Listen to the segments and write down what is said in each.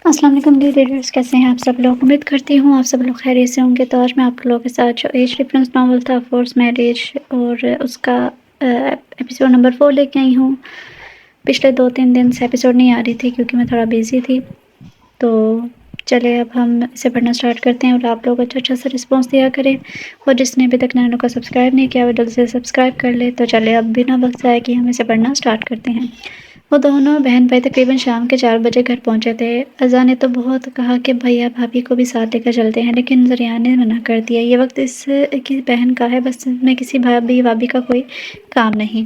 السلام علیکم D readers, کیسے ہیں آپ سب لوگ؟ امید کرتی ہوں آپ سب لوگ خیریت سے ہوں گے۔ تو آج میں آپ لوگوں کے ساتھ جو ایج ڈفرینس ناول تھا فورس میرج اور اس کا ایپیسوڈ نمبر 4 لے کے آئی ہوں۔ پچھلے 2-3 دن سے ایپیسوڈ نہیں آ رہی تھی کیونکہ میں تھوڑا بیزی تھی، تو چلے اب ہم اسے پڑھنا سٹارٹ کرتے ہیں اور آپ لوگ اچھا سے رسپانس دیا کریں، اور جس نے ابھی تک چینل کو سبسکرائب نہیں کیا وہ جلد سے سبسکرائب کر لے۔ تو چلے اب بنا وقت ضائع کیے ہم اسے پڑھنا سٹارٹ کرتے ہیں۔ وہ دونوں بہن بھائی تقریباً شام کے 4 بجے گھر پہنچے تھے۔ ازا نے تو بہت کہا کہ بھیا بھابھی کو بھی ساتھ لے کر چلتے ہیں، لیکن ذریعہ نے منع کر دیا۔ یہ وقت اس کی بہن کا ہے، بس میں کسی بھابھی کا کوئی کام نہیں۔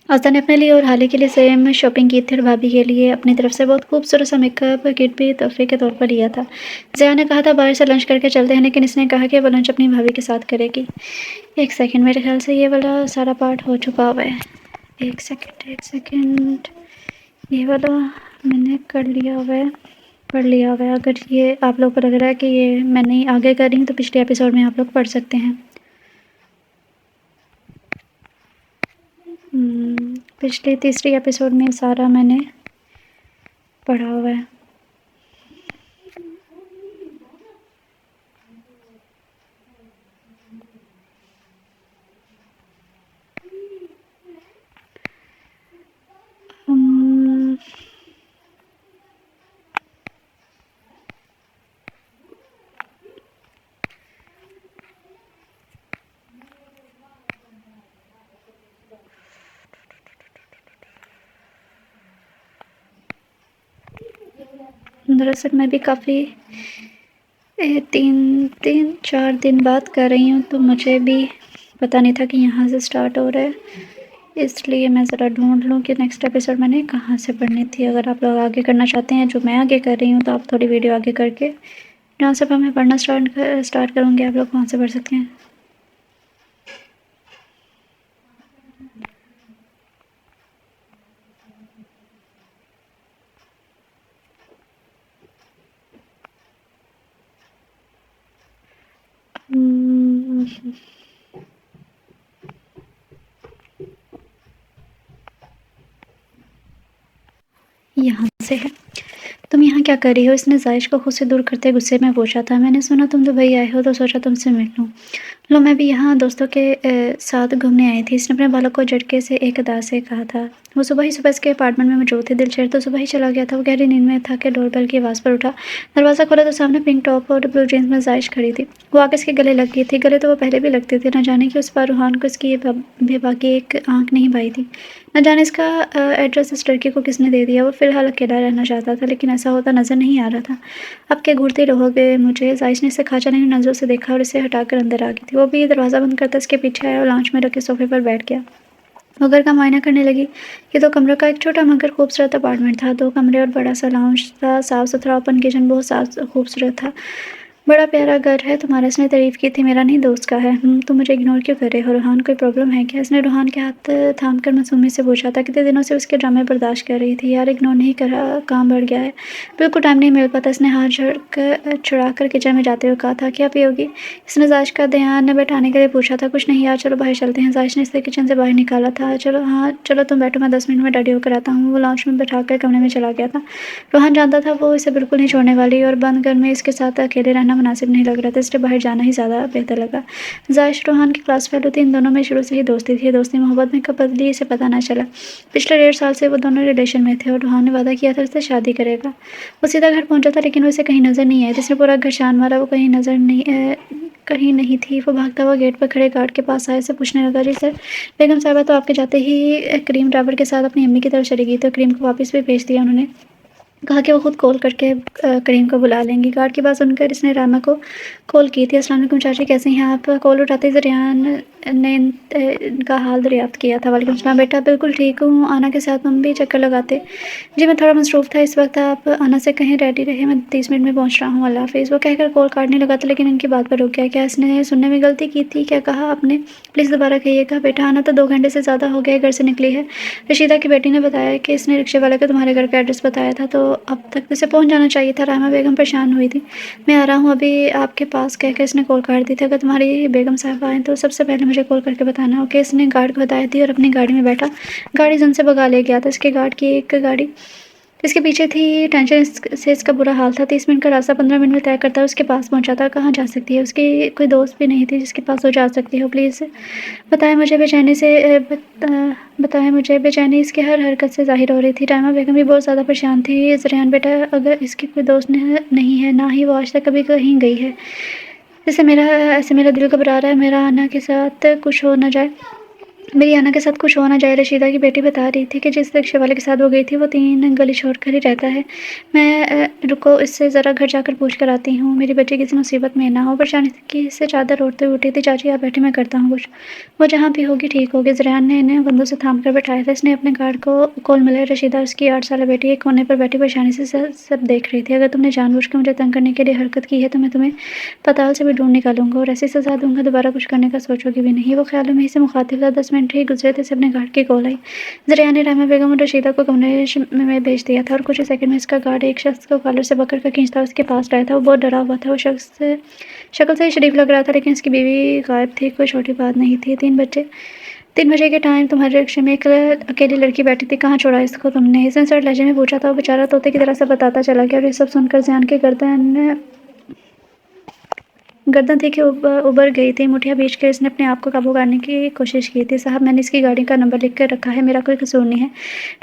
ازا نے اپنے لیے اور حالی کے لیے سیم شاپنگ کی تھی اور بھابھی کے لیے اپنی طرف سے بہت خوبصورت سا میک اپ کٹ بھی تحفے کے طور پر لیا تھا۔ ضیاء نے کہا تھا باہر سے لنچ کر کے چلتے ہیں، لیکن اس نے کہا کہ وہ لنچ اپنی بھابھی کے ساتھ کرے گی۔ ایک سیکنڈ، میرے خیال سے یہ والا سارا پارٹ ہو چکا ہوا ہے۔ ایک سیکنڈ، یہ والا میں نے کر لیا ہوا ہے، پڑھ لیا ہوا ہے۔ اگر یہ آپ لوگ کو لگ رہا ہے کہ یہ میں نہیں آگے کر رہی ہوں تو پچھلے ایپیسوڈ میں آپ لوگ پڑھ سکتے ہیں۔ پچھلے تیسری ایپیسوڈ میں سارا میں نے پڑھا ہوا ہے۔ دراصل میں بھی کافی 3-4 دن بعد کر رہی ہوں، تو مجھے بھی پتہ نہیں تھا کہ یہاں سے سٹارٹ ہو رہا ہے، اس لیے میں ذرا ڈھونڈ لوں کہ نیکسٹ ایپیسوڈ میں نے کہاں سے پڑھنی تھی۔ اگر آپ لوگ آگے کرنا چاہتے ہیں جو میں آگے کر رہی ہوں تو آپ تھوڑی ویڈیو آگے کر کے جہاں سے میں پڑھنا سٹارٹ کروں گی آپ لوگ وہاں سے پڑھ سکتے ہیں۔ یہاں سے ہے۔ تم یہاں کیا کر رہی ہو؟ اس نے زائش کو خود سے دور کرتے غصے میں پوچھا تھا۔ میں نے سنا تم دبئی آئے ہو تو سوچا تم سے مل لوں۔ لو، میں بھی یہاں دوستوں کے ساتھ گھومنے آئی تھی، اس نے اپنے بالوں کو جھٹکے سے ایک ادا سے کہا تھا۔ وہ صبح اس کے اپارٹمنٹ میں موجود تھے۔ دلشیر تو صبح ہی چلا گیا تھا۔ وہ گہری نیند میں تھا کہ ڈور بیل کی آواز پر اٹھا۔ دروازہ کھولا تو سامنے پنک ٹاپ اور بلو جینس میں زائش کھڑی تھی۔ وہ آ کے اس کے گلے لگ گئی تھی۔ گلے تو وہ پہلے بھی لگتے تھے، نہ جانے کہ اس بار روحان کو اس کی یہ بے باکی ایک آنکھ نہیں بھائی تھی۔ نہ جانے اس کا ایڈریس اس لڑکی کو کس نے دے دیا۔ وہ فی الحال اکیلا رہنا چاہتا تھا، لیکن ایسا ہوتا نظر نہیں آ رہا تھا۔ اب کیا گھورتے رہوگے مجھے؟ زائش نے اسے کھانچانے کی نظروں سے دیکھا اور اسے ہٹا کر اندر آ گئی تھی۔ وہ بھی دروازہ بند کرتا اس کے پیچھے آیا اور لانچ میں رکھے صوفے پر بیٹھ گیا۔ وہ گھر کا معائنہ کرنے لگی۔ یہ 2 کمروں کا ایک چھوٹا مگر خوبصورت اپارٹمنٹ تھا۔ 2 کمرے اور بڑا سا لاؤنج تھا، صاف ستھرا اوپن کچن بہت خوبصورت تھا۔ بڑا پیارا گھر ہے تمہارا، اس نے تعریف کی تھی۔ میرا نہیں، دوست کا ہے۔ تم مجھے اگنور کیوں کر رہے ہو؟ روحان کوئی پرابلم ہے کیا؟ اس نے روحان کے ہاتھ تھام کر معصومیت سے پوچھا تھا۔ کتنے دنوں سے اس کے ڈرامے برداشت کر رہی تھی۔ یار اگنور نہیں کرا، کام بڑھ گیا ہے، بالکل ٹائم نہیں مل پاتا۔ اس نے ہاتھ چھڑا کر کچن میں جاتے ہوئے کہا تھا۔ کیا پیوگی؟ اس نے زائش کا دھیان بٹھانے کے لیے پوچھا تھا۔ کچھ نہیں یار، چلو باہر چلتے ہیں۔ زائش نے اسے کچن سے باہر نکالا تھا۔ چلو تم بیٹھو، میں 10 منٹ میں ریڈی ہو کر آتا ہوں۔ وہ لانچ میں بٹھا کر کمرے میں چلا گیا تھا۔ روحان جانتا تھا وہ اسے بالکل نہیں چھوڑنے والی، اور بند گھر میں اس کے ساتھ اکیلے رہنا مناسب نہیں لگ رہا تھا، اس لیے باہر جانا ہی زیادہ بہتر لگا۔ زائش روحان کی کلاس فیلو تھی۔ ان دونوں میں شروع سے ہی دوستی تھی۔ یہ دوستی محبت میں کب بدلی اسے پتہ نہ چلا۔ پچھلے 1.5 سال سے وہ دونوں ریلیشن میں تھے اور روحان نے وعدہ کیا تھا اس سے شادی کرے گا۔ وہ سیدھا گھر پہنچا تھا، لیکن وہ اسے کہیں نظر نہیں آئی تھی۔ اس نے پورا گھر چھان مارا، وہ کہیں نہیں تھی۔ وہ بھاگتا ہوا گیٹ پر کھڑے گارڈ کے پاس آیا، اسے پوچھنے لگا جی سر، بیگم صاحبہ تو آپ کے جاتے ہی کریم ڈرائیور کے ساتھ اپنی امی کی طرف چلی گئی، تو کریم کو واپس بھی بھیج دیا انہوں نے، کہا کہ وہ خود کال کر کے کریم کو بلا لیں گی۔ گارڈ کی بات سن کر اس نے رائما کو کال کی تھی۔ السلام علیکم چاچی، کیسے ہیں آپ؟ کال اٹھاتے ہی ریان نے ان کا حال دریافت کیا تھا۔ وعلیکم السلام بیٹا، بالکل ٹھیک ہوں، آنا کے ساتھ ہم بھی چکر لگاتے؟ جی میں تھوڑا مصروف تھا اس وقت، آپ آنا سے کہیں ریڈی رہے، میں 30 منٹ میں پہنچ رہا ہوں، اللہ حافظ۔ وہ کہہ کر کال کاٹنے لگا تھا، لیکن ان کی بات پر رک گیا۔ کیا اس نے سننے میں غلطی کی تھی؟ کیا کہا آپ نے؟ پلیز دوبارہ کہیے گا۔ بیٹا آنا تو 2 گھنٹے سے زیادہ ہو گئے گھر سے نکلی ہے، رشیدہ کی بیٹی نے بتایا کہ اس نے رکشے والے کو تمہارے گھر کا ایڈریس بتایا تھا، تو اب تک اسے پہنچ جانا چاہیے تھا۔ رائما بیگم پریشان ہوئی تھی۔ میں آ رہا ہوں ابھی آپ کے پاس، کہہ کر اس نے کال کاٹ دی تھی۔ اگر تمہاری بیگم صاحب آئیں تو سب سے پہلے مجھے کال کر کے بتانا، اوکے؟ اس نے گارڈ کو ہدایت دی اور اپنی گاڑی میں بیٹھا۔ گاڑی زن سے بھگا لے گیا تھا۔ اس کے گارڈ کی ایک گاڑی اس کے پیچھے تھی ٹینشن سے اس کا برا حال تھا۔ 30 منٹ کا راستہ 15 منٹ میں طے کرتا ہے اس کے پاس پہنچا تھا۔ کہاں جا سکتی ہے؟ اس کی کوئی دوست بھی نہیں تھی جس کے پاس وہ جا سکتی ہو۔ پلیز بتائیں مجھے بتائیں مجھے بے چینی اس کی ہر حرکت سے ظاہر ہو رہی تھی۔ رائمہ بیگم بھی بہت زیادہ پریشان تھی۔ زریان بیٹا اگر اس کی کوئی دوست نہیں ہے، نہ ہی وہ آج تک کبھی کہیں گئی ہے، ایسے میرا دل گھبرا رہا ہے، میری آنا کے ساتھ کچھ ہو نہ جائے۔ رشیدہ کی بیٹی بتا رہی تھی کہ جس رکشے والے کے ساتھ وہ گئی تھی وہ 3 گلی چھوڑ کر ہی رہتا ہے۔ میں رکو اس سے ذرا گھر جا کر پوچھ کر آتی ہوں، میری بچی کسی مصیبت میں نہ ہو۔ پریشانی کی سے چادر اوڑھتے ہوئے اٹھی تھی۔ چاچی آپ بیٹھے، میں کرتا ہوں کچھ، وہ جہاں بھی ہوگی ٹھیک ہوگی۔ زریان نے انہیں کندھوں سے تھام کر بٹھایا تھا۔ اس نے اپنے گارڈ کو کول ملایا۔ رشیدہ اس کی 8 سالہ بیٹی ایک کونے پر بیٹھی پریشانی سے سب دیکھ رہی تھی۔ اگر تم نے جان بوجھ کر مجھے تنگ کرنے کے لیے حرکت کی ہے تو میں تمہیں پتال سے بھی ڈھونڈ نکالوں گا اور ایسی سزا دوں گا دوبارہ کچھ کرنے کا سوچو گی بھی نہیں۔ وہ خیالوں میں ہی سے مخاطب تھا۔ 10 منٹ ہی گزرے تھے سے اپنے گارڈ کی کال آئی۔ زریان نے رائمہ بیگم اور رشیدہ کو کمرے میں بھیج دیا تھا اور کچھ ہی سیکنڈ میں اس کا گارڈ ایک شخص کو کالر سے پکڑ کر کھینچتا اس کے پاس لایا تھا۔ وہ بہت ڈرا ہوا تھا۔ وہ شخص شکل سے ہی شریف لگ رہا تھا لیکن اس کی بیوی غائب تھی، کوئی چھوٹی بات نہیں تھی۔ 3 بجے کے ٹائم تمہارے رکشے میں ایک اکیلی لڑکی بیٹھی تھی، کہاں چھوڑا اس کو تم نے؟ اس نے سرد لہجے میں پوچھا تھا۔ وہ بیچارہ طوطے کی طرح سے بتاتا چلا گیا اور یہ سب سن کر زیان کی گردن تھی کہ ابھر گئی تھی۔ مٹھیاں بھیج کر اس نے اپنے آپ کو قابو کرنے کی کوشش کی تھی۔ صاحب میں نے اس کی گاڑی کا نمبر لکھ کر رکھا ہے، میرا کوئی قصور نہیں ہے،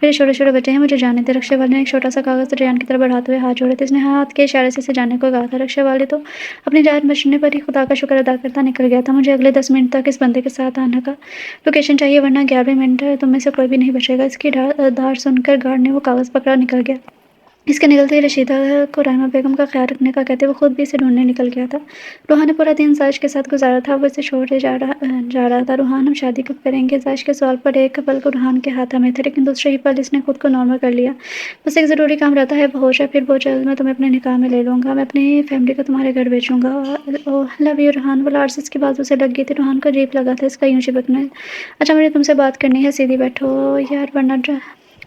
میرے چھوٹے بچے ہیں، مجھے جانے دیں۔ رکشے والے نے ایک چھوٹا سا کاغذ زریان کی طرف بڑھاتے ہوئے ہاتھ جوڑے تھے۔ اس نے ہاتھ کے اشارے سے اسے جانے کو کہا تھا۔ رکشے والے تو اپنی جان بچنے پر ہی خدا کا شکر ادا کرتا نکل گیا تھا۔ مجھے اگلے 10 منٹ تک اس بندے کے ساتھ آنے کا لوکیشن چاہیے ورنہ 11 منٹ تم میں سے کوئی بھی نہیں بچے گا۔ اس کی دھار سن کر گارڈ نے وہ کاغذ پکڑا اور نکل گیا۔ اس کے نکلتے ہی رشیدہ کو رائمہ بیگم کا خیال رکھنے کا کہتے وہ خود بھی اسے ڈھونڈنے نکل گیا تھا۔ روحان نے پورا دن زائش کے ساتھ گزارا تھا، وہ اسے چھوڑے جا رہا تھا۔ روحان ہم شادی کب کریں گے؟ زائش کے سوال پر ایک پل کو روحان کے ہاتھ میں تھے لیکن دوسرے ہی پل اس نے خود کو نارمل کر لیا۔ بس ایک ضروری کام رہتا ہے، وہ ہو جائے پھر بہت جلد میں تمہیں اپنے نکاح میں لے لوں گا، میں اپنی فیملی کو تمہارے گھر بھیجوں گا۔ اوہ لو یو روحان۔ وہ لارڈس اس کی بازو سے لگ گئی تھی۔ روحان کو عجیب لگا تھا اس کا یوں چپکنا۔ اچھا مجھے تم سے بات کرنی ہے، سیدھی بیٹھو یار ورنہ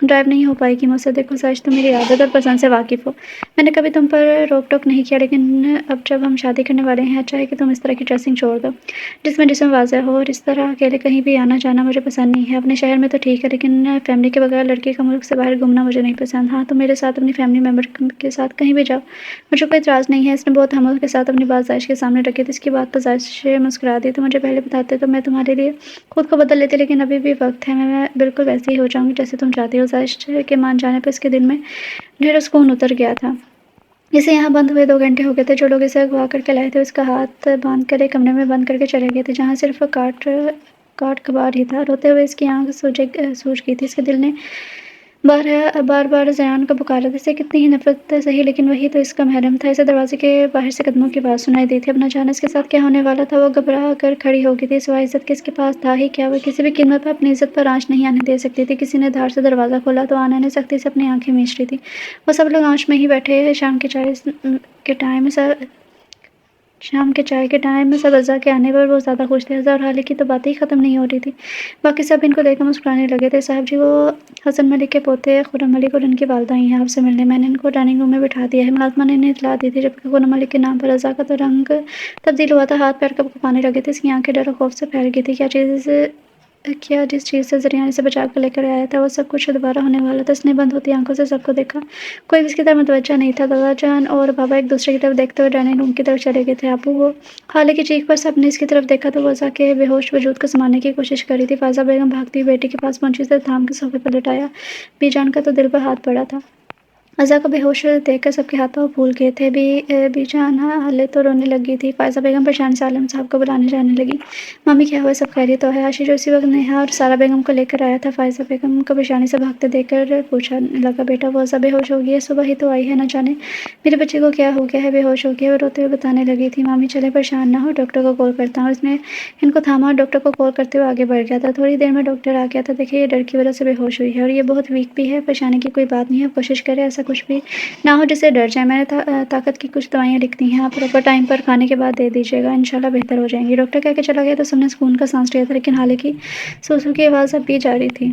ڈرائیو نہیں ہو پائے گی مجھ سے۔ دیکھو زائش تم میری عادت اور پسند سے واقف ہو، میں نے کبھی تم پر روک ٹوک نہیں کیا لیکن اب جب ہم شادی کرنے والے ہیں اچھا ہے کہ تم اس طرح کی ڈریسنگ چھوڑ دو جس میں جسم واضح ہو، اور اس طرح اکیلے کہیں بھی آنا جانا مجھے پسند نہیں ہے۔ اپنے شہر میں تو ٹھیک ہے لیکن فیملی کے بغیر لڑکی کا ملک سے باہر گھومنا مجھے نہیں پسند۔ ہاں تم میرے ساتھ اپنی فیملی ممبر کے ساتھ کہیں بھی جاؤ، مجھے کوئی اعتراض نہیں ہے۔ اس نے بہت تحمل کے ساتھ اپنی بات زائش کے سامنے رکھی تھی۔ اس کی بات پر زائش مسکرا دی۔ تم مجھے پہلے بتاتے تو میں تمہارے لیے خود کو بدل لیتی لیکن ابھی بھی وقت ہے، میں بالکل ویسی ہی ہو جاؤں گی جیسے تم چاہتی ہو۔ زائش کے مان جانے پر اس کے دل میں ڈھیروں سکون اتر گیا تھا۔ اسے یہاں بند ہوئے 2 گھنٹے ہو گئے تھے۔ جو لوگ اسے اغوا کر کے لائے تھے اس کا ہاتھ باندھ کر ایک کمرے میں بند کر کے چلے گئے تھے جہاں صرف کاٹ کباڑ ہی تھا۔ روتے ہوئے اس کی آنکھ سوج گئی تھی۔ اس کے دل نے بار بار زریان کو پکارا تھا، اسے کتنی ہی نفرت صحیح لیکن وہی تو اس کا محرم تھا۔ اسے دروازے کے باہر سے قدموں کی آواز سنائی دی تھی۔ اب نہ جانے اس کے ساتھ کیا ہونے والا تھا۔ وہ گھبرا کر کھڑی ہو گئی تھی۔ سوائے عزت کے اس کے پاس تھا ہی کیا؟ وہ کسی بھی قیمت پر اپنی عزت پر آنچ نہیں آنے دے سکتی تھی۔ کسی نے دھار سے دروازہ کھولا تو آنا نے سختی سے اپنی آنکھیں مینچ لی تھی۔ وہ سب لوگ آنچ میں ہی بیٹھے۔ شام کے چائے کے ٹائم سب اعزا کے آنے پر بہت زیادہ خوش تھے۔ اعزا اور حالے کی تو باتیں ہی ختم نہیں ہو رہی تھی۔ باقی سب ان کو دیکھ کر مسکرانے لگے تھے۔ صاحب جی وہ حسن ملک کے پوتے خرم ملک اور ان کی والدہ آئی ہیں آپ سے ملنے، میں نے ان کو ڈائننگ روم میں بٹھا دیا ہے۔ ملازمہ نے انہیں اطلاع دی تھی۔ جبکہ خرم ملک کے نام پر اعزا کا تو رنگ تبدیل ہوا تھا، ہاتھ پیر کب کاپنے لگے تھے، اس کی آنکھیں ڈر و خوف سے پھیل گئی تھی۔ جس چیز سے زریان اسے بچا کر لے کر آیا تھا وہ سب کچھ دوبارہ ہونے والا تھا۔ اس نے بند ہوتی آنکھوں سے سب کو دیکھا، کوئی بھی اس کی طرف متوجہ نہیں تھا۔ دادا جان اور بابا ایک دوسرے کی طرف دیکھتے ہوئے ڈائننگ روم کی طرف چلے گئے تھے۔ ابو وہ خالے کی چیخ پر سب نے اس کی طرف دیکھا تو وہ اعزا کے بے ہوش وجود کو سنبھالنے کی کوشش کر رہی تھی۔ فائزہ بیگم بھاگتی ہوئی بیٹی کے پاس پہنچی، اسے تھام کے صوفے پر لٹایا۔ بی جان کا تو دل پر ہاتھ پڑا تھا۔ اعزا کو بے ہوش دیکھ کر سب کے ہاتھ پاؤں پھول گئے تھے۔ بی جان حالے تو رونے لگی تھی۔ فائزہ بیگم پریشانی سے عالم صاحب کو بلانے جانے لگی۔ مامی کیا ہوا، سب خیریت تو ہے؟ آشی جو اسی وقت نیہا اور سارہ بیگم کو لے کر آیا تھا فائزہ بیگم کو پریشانی سے بھاگتے دیکھ کر پوچھنے لگا بیٹا وہ اعزا بے ہوش ہو گئی ہے، صبح ہی تو آئی ہے، نہ جانے میرے بچے کو کیا ہو گیا ہے، بے ہوش ہو گیا ہے۔ وہ روتے ہوئے بتانے لگی تھی مامی چلے پریشان نہ ہو، ڈاکٹر کو کال کرتا ہوں۔ اس نے ان کو تھاما اور ڈاکٹر کو کال کرتے ہوئے آگے بڑھ گیا تھا۔ تھوڑی دیر میں ڈاکٹر آ گیا تھا۔ دیکھیے یہ ڈر کی وجہ سے بے ہوش ہوئی ہے اور یہ بہت ویک بھی ہے، پریشانی کی کوئی بات نہیں ہے، کوشش کرے ایسا کچھ بھی نہ ہو جسے ڈر جائے۔ میں نے طاقت کی کچھ دوائیاں لکھ دی ہیں، آپ پراپر ٹائم پر کھانے کے بعد دے دیجیے گا، انشاءاللہ بہتر ہو جائیں گی۔ ڈاکٹر کہہ کے چلا گیا تو سب نے سکون کا سانس لیا تھا لیکن حالے کی سوسو کی آواز اب بھی جاری تھی۔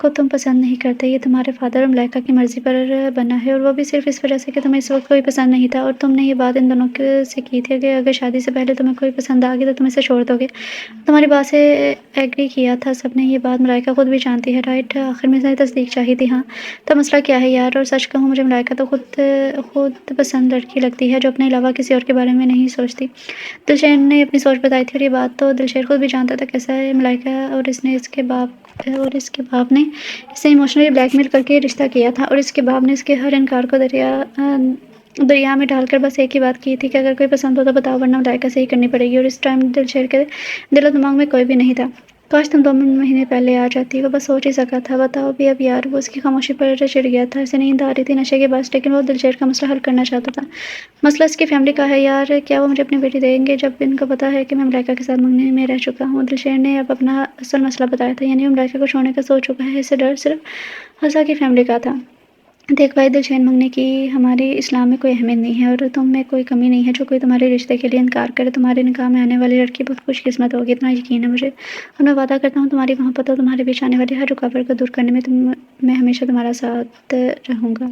کو تم پسند نہیں کرتے، یہ تمہارے فادر اور ملائکہ کی مرضی پر بنا ہے، اور وہ بھی صرف اس وجہ سے کہ تمہیں اس وقت کوئی پسند نہیں تھا، اور تم نے یہ بات ان دونوں سے کی تھی کہ اگر شادی سے پہلے تمہیں کوئی پسند آ گئی تو تم اسے چھوڑ دو گے۔ تمہاری بات سے ایگری کیا تھا سب نے، یہ بات ملائکہ خود بھی جانتی ہے، رائٹ؟ آخر میں سے تصدیق چاہی تھی۔ ہاں تو مسئلہ کیا ہے یار؟ اور سچ کہوں مجھے ملائکہ تو خود پسند لڑکی لگتی ہے جو اپنے علاوہ کسی اور کے بارے میں نہیں سوچتی۔ دلشیر نے اپنی سوچ بتائی تھی، اور یہ بات تو دلشیر خود بھی جانتا تھا کیسا ہے ملائکہ، اور اس کے باپ نے اسے ایموشنلی بلیک میل کر کے رشتہ کیا تھا، اور اس کے باپ نے اس کے ہر انکار کو دریا میں ڈال کر بس ایک ہی بات کی تھی کہ اگر کوئی پسند ہو تو بتاؤ ورنہ ملائکہ سے ہی کرنی پڑے گی۔ اور اس ٹائم دلشیر کے دل و دماغ میں کوئی بھی نہیں تھا۔ کاش تم 2 مہینے پہلے آ جاتی، وہ بس سوچ ہی سکا تھا۔ بتاؤ بھی اب یار، وہ اس کی خاموشی پر چڑ گیا تھا، اسے نیند آ رہی تھی نشے کے باعث، لیکن وہ دلشیر کا مسئلہ حل کرنا چاہتا تھا۔ مسئلہ اس کی فیملی کا ہے یار، کیا وہ مجھے اپنی بیٹی دیں گے جب ان کو پتا ہے کہ میں ملائکہ کے ساتھ منگنی میں رہ چکا ہوں؟ دلشیر نے اب اپنا اصل مسئلہ بتایا تھا، یعنی وہ ملائکہ کو چھوڑنے کا سوچ چکا ہے، اسے ڈر صرف حسا کی فیملی کا تھا۔ دیکھ بھائی دلشیر، منگنی کی ہماری اسلام میں کوئی اہمیت نہیں ہے، اور تم میں کوئی کمی نہیں ہے جو کوئی تمہارے رشتے کے لیے انکار کرے۔ تمہارے نکاح میں آنے والی لڑکی بہت خوش قسمت ہوگی، اتنا یقین ہے مجھے، اور میں وعدہ کرتا ہوں تمہاری محبت اور تمہارے بیچ آنے والی ہر رکاوٹ کو دور کرنے میں ہمیشہ تمہارا ساتھ رہوں گا۔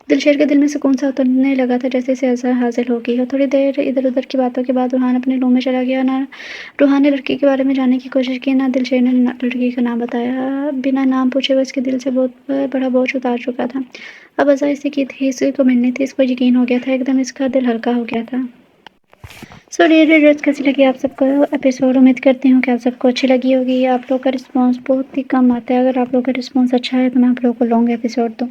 دلشیر کے دل میں سکون سا اترنے لگا تھا جیسے اسے عزا حاصل ہو گئی ہو۔ تھوڑی دیر ادھر ادھر کی باتوں کے بعد روحان اپنے روم میں چلا گیا۔ نہ روحان نے لڑکی کے بارے میں جاننے کی کوشش کی، نہ دلشیر نے لڑکی کا نام بتایا۔ بنا نام پوچھے وہ اس کے دل سے بہت بڑا بوجھ اتار چکا تھا۔ اب عزا اسی کی تھی، اسی کو ملنی تھی، اس کو یقین ہو گیا تھا، ایک دم اس کا دل ہلکا ہو گیا تھا۔ ڈیئر ریڈرز، کیسی لگی آپ سب کو ایپیسوڈ؟ امید کرتی ہوں کہ آپ سب کو اچھی لگی ہوگی۔ آپ لوگ کا رسپانس بہت ہی کم آتا ہے، اگر آپ لوگ کا رسپانس اچھا ہے تو میں آپ لوگوں کو لانگ ایپیسوڈ دوں۔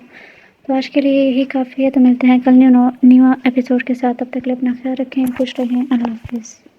تو آج کے لیے یہی کافی ہے، تو ملتے ہیں کل نیو ایپیسوڈ کے ساتھ، تب تک کے لیے اپنا خیال رکھیں، خوش رہیں، اللہ حافظ۔